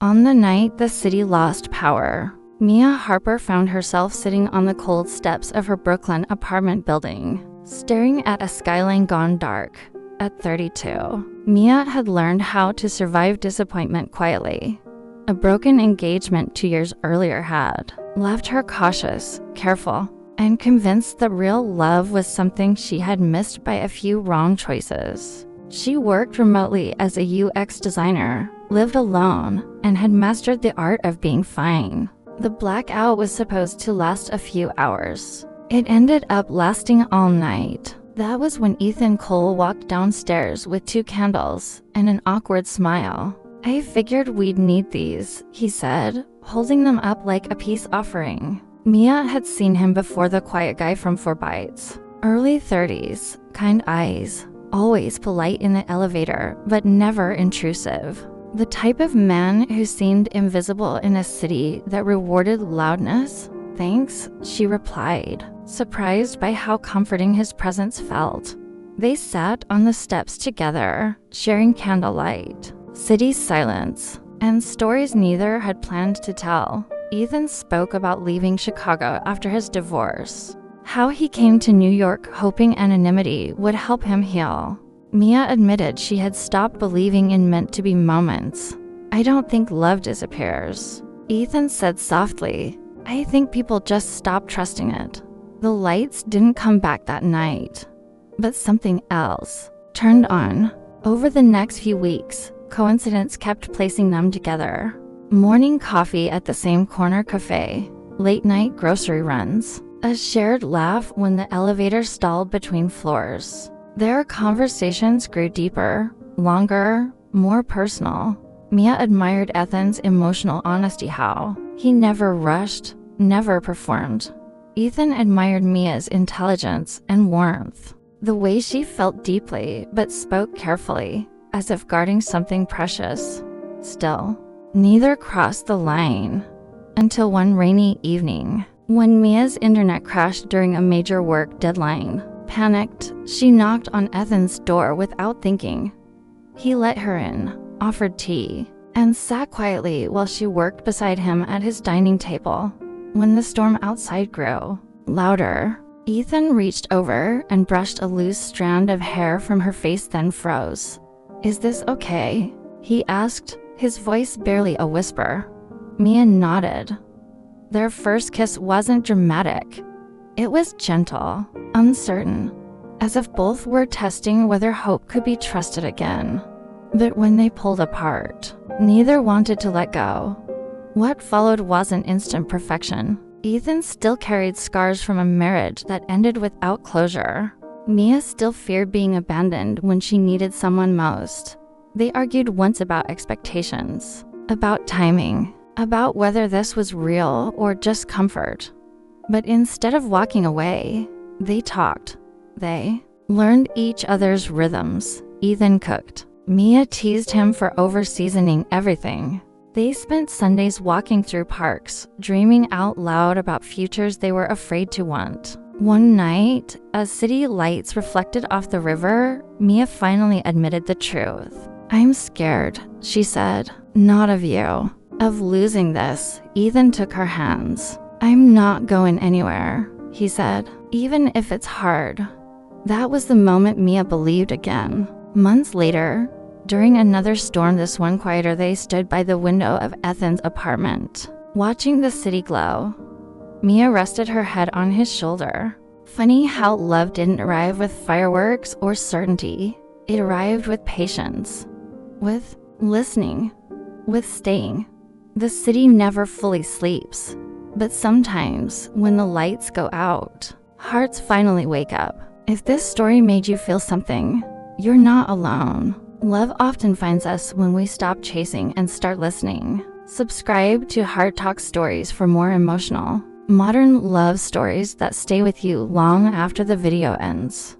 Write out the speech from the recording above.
On the night the city lost power, Mia Harper found herself sitting on the cold steps of her Brooklyn apartment building, staring at a skyline gone dark. At 32, Mia had learned how to survive disappointment quietly. A broken engagement 2 years earlier had left her cautious, careful, and convinced that real love was something she had missed by a few wrong choices. She worked remotely as a UX designer, lived alone, and had mastered the art of being fine. The blackout was supposed to last a few hours. It ended up lasting all night. That was when Ethan Cole walked downstairs with 2 candles and an awkward smile. "I figured we'd need these," he said, holding them up like a peace offering. Mia had seen him before, the quiet guy from 4 Bites. Early 30s, kind eyes, always polite in the elevator, but never intrusive. The type of man who seemed invisible in a city that rewarded loudness. "Thanks," she replied, surprised by how comforting his presence felt. They sat on the steps together, sharing candlelight, city silence, and stories neither had planned to tell. Ethan spoke about leaving Chicago after his divorce, how he came to New York hoping anonymity would help him heal. Mia admitted she had stopped believing in meant-to-be moments. "I don't think love disappears," Ethan said softly. "I think people just stop trusting it." The lights didn't come back that night, but something else turned on. Over the next few weeks, coincidence kept placing them together. Morning coffee at the same corner cafe, late-night grocery runs, a shared laugh when the elevator stalled between floors. Their conversations grew deeper, longer, more personal. Mia admired Ethan's emotional honesty, how he never rushed, never performed. Ethan admired Mia's intelligence and warmth, the way she felt deeply but spoke carefully, as if guarding something precious. Still, neither crossed the line until one rainy evening, when Mia's internet crashed during a major work deadline. Panicked, she knocked on Ethan's door without thinking. He let her in, offered tea, and sat quietly while she worked beside him at his dining table. When the storm outside grew louder, Ethan reached over and brushed a loose strand of hair from her face, then froze. "Is this okay?" he asked, his voice barely a whisper. Mia nodded. Their first kiss wasn't dramatic. It was gentle, uncertain, as if both were testing whether hope could be trusted again. But when they pulled apart, neither wanted to let go. What followed wasn't instant perfection. Ethan still carried scars from a marriage that ended without closure. Mia still feared being abandoned when she needed someone most. They argued once about expectations, about timing, about whether this was real or just comfort. But instead of walking away, they talked. They learned each other's rhythms. Ethan cooked. Mia teased him for over-seasoning everything. They spent Sundays walking through parks, dreaming out loud about futures they were afraid to want. One night, as city lights reflected off the river, Mia finally admitted the truth. "I'm scared," she said. "Not of you. Of losing this." Ethan took her hands. "I'm not going anywhere," he said, "even if it's hard." That was the moment Mia believed again. Months later, during another storm, this one quieter, they stood by the window of Ethan's apartment, watching the city glow. Mia rested her head on his shoulder. Funny how love didn't arrive with fireworks or certainty. It arrived with patience, with listening, with staying. The city never fully sleeps. But sometimes, when the lights go out, hearts finally wake up. If this story made you feel something, you're not alone. Love often finds us when we stop chasing and start listening. Subscribe to Heart Talk Stories for more emotional, modern love stories that stay with you long after the video ends.